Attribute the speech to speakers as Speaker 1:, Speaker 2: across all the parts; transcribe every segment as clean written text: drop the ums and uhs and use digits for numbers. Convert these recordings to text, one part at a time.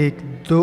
Speaker 1: 1، 2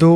Speaker 1: 2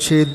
Speaker 1: 6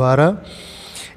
Speaker 1: 12.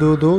Speaker 1: 2 2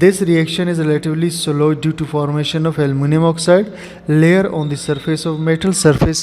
Speaker 1: This reaction is relatively slow due to formation of aluminum oxide layer on the surface of metal. surface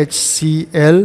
Speaker 1: HCl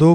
Speaker 1: 2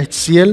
Speaker 1: HCl,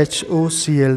Speaker 1: HOCl,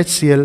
Speaker 1: HCl,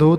Speaker 1: 2